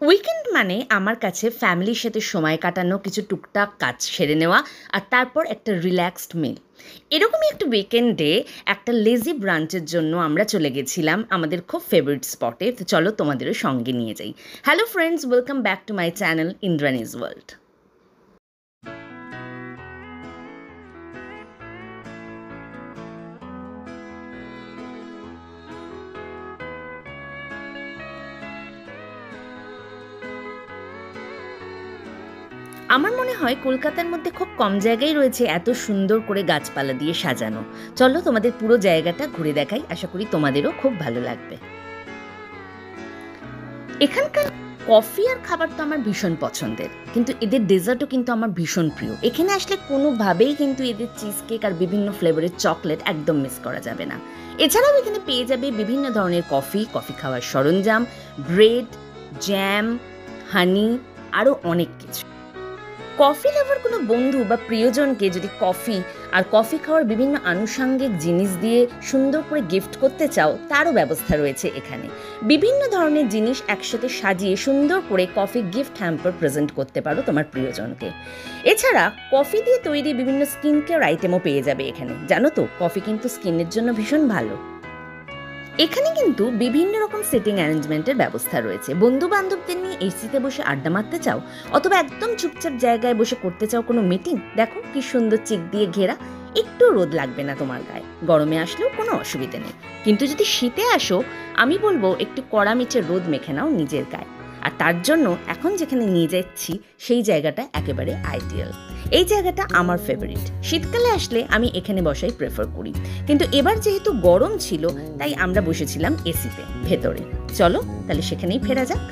Weekend মানে আমার কাছে ফ্যামিলির সাথে সময় কাটানো, কিছু টুকটাক কাজ সেরে নেওয়া আর তারপর একটা রিল্যাক্সড মিল। এরকমই একটা উইকেন্ডে একটা লেজি ব্রাঞ্চের জন্য আমরা চলে গেছিলাম আমাদের খুব ফেভারিট স্পটে। তো চলো তোমাদেরও সঙ্গে নিয়ে যাই। Hello friends, welcome back to my channel Indrani's world. আমার মনে হয় কলকাতার মধ্যে খুব কম জায়গায় রয়েছে এত সুন্দর করে গাছপালা দিয়ে সাজানো। চলো তোমাদের পুরো জায়গাটা ঘুরে দেখাই, আশা করি তোমাদেরও খুব ভালো লাগবে। এখানকার কফি আর খাবার তো আমার ভীষণ পছন্দের, কিন্তু এদের ডেজার্টও কিন্তু আমার ভীষণ প্রিয়। এখানে আসলে কোনোভাবেই কিন্তু এদের চিজ কেক আর বিভিন্ন ফ্লেভারের চকলেট একদম মিস করা যাবে না। এছাড়াও এখানে পেয়ে যাবে বিভিন্ন ধরনের কফি খাওয়ার সরঞ্জাম, ব্রেড, জ্যাম, হানি, আরও অনেক কিছু। কফি লাভার কোনো বন্ধু বা প্রিয়জনকে যদি কফি আর কফি খাওয়ার বিভিন্ন আনুষঙ্গিক জিনিস দিয়ে সুন্দর করে গিফট করতে চাও, তারও ব্যবস্থা রয়েছে এখানে। বিভিন্ন ধরনের জিনিস একসাথে সাজিয়ে সুন্দর করে কফি গিফট হ্যাম্পার প্রেজেন্ট করতে পারো তোমার প্রিয়জনকে। এছাড়া কফি দিয়ে তৈরি বিভিন্ন স্কিন কেয়ার আইটেমও পেয়ে যাবে এখানে। জানো তো, কফি কিন্তু স্কিনের জন্য ভীষণ ভালো। এখানে কিন্তু বিভিন্ন রকম সিটিং অ্যারেঞ্জমেন্টের ব্যবস্থা রয়েছে। বন্ধু বান্ধবদের নিয়ে এসিতে বসে আড্ডা মারতে চাও, অথবা একদম চুপচাপ জায়গায় বসে করতে চাও কোনো মিটিং, দেখো কি সুন্দর চিক দিয়ে ঘেরা, একটু রোদ লাগবে না তোমার গায়ে। গরমে আসলেও কোনো অসুবিধা নেই, কিন্তু যদি শীতে আসো, আমি বলবো একটু কড়া মিচে রোদ মেখে নাও নিজের গায়ে। আর তার জন্য এখন যেখানে নিয়ে যাচ্ছি সেই জায়গাটা একেবারে আইডিয়াল। এই জায়গাটা আমার ফেভারিট। শীতকালে আসলে আমি এখানে বসাই প্রেফার করি, কিন্তু এবার যেহেতু গরম ছিল তাই আমরা বসেছিলাম এসিতে ভেতরে। চলো তাহলে সেখানেই ফেরা যাক।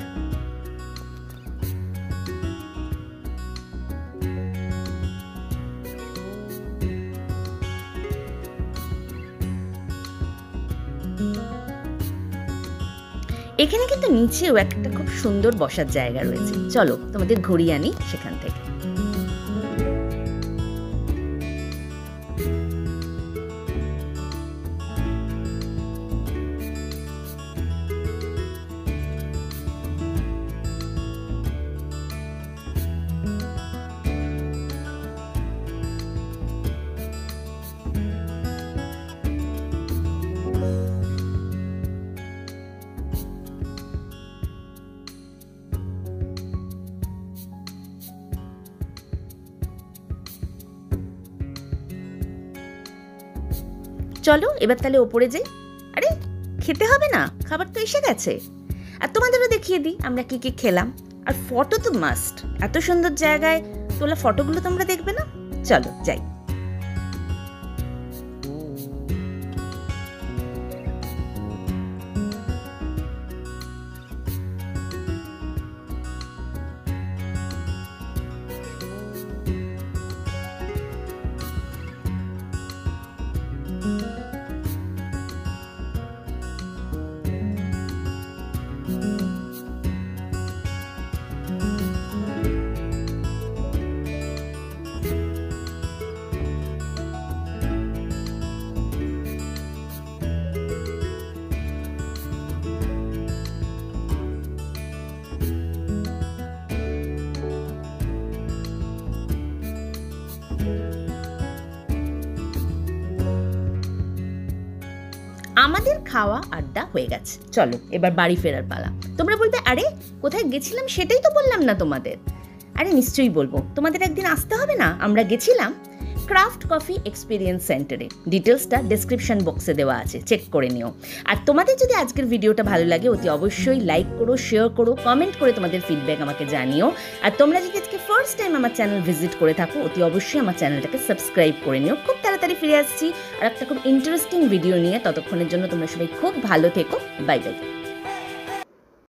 এখানে কিন্তু নিচেও একটা খুব সুন্দর বসার জায়গা রয়েছে। চলো তোমাদের ঘুরিয়ে আনি সেখান থেকে। চলো এবার তাহলে ওপরে যাই। আরে খেতে হবে না, খাবার তো এসে গেছে। আর তোমাদেরও দেখিয়ে দিই আমরা কি কি খেলাম। আর ফটো তো মাস্ট, এত সুন্দর জায়গায় তোলা ফটোগুলো তোমরা দেখবে না? চলো যাই। আমাদের খাওয়া আড্ডা হয়ে গেছে, চলো এবার বাড়ি ফেরার পালা। তোমরা বলবে আরে কোথায় গেছিলাম সেটাই তো বললাম না তোমাদের। আরে নিশ্চয়ই বলবো, তোমাদের একদিন আসতে হবে না? আমরা গেছিলাম ক্রাফট কফি এক্সপিরিয়েন্স সেন্টারে। ডিটেলসটা ডেসক্রিপশন বক্সে দেওয়া আছে, চেক করে নিও। আর তোমাদের যদি আজকের ভিডিওটা ভালো লাগে, অতি অবশ্যই লাইক করো, শেয়ার করো, কমেন্ট করে তোমাদের ফিডব্যাক আমাকে জানিও। আর তোমরা যদি আজকে ফার্স্ট টাইম আমার চ্যানেল ভিজিট করে থাকো, অতি অবশ্যই আমার চ্যানেলটাকে সাবস্ক্রাইব করে নিও। খুব তাড়াতাড়ি ফিরে আসছি আর একটা খুব ইন্টারেস্টিং ভিডিও নিয়ে। ততক্ষণের জন্য তোমরা সবাই খুব ভালো থেকো। Bye bye.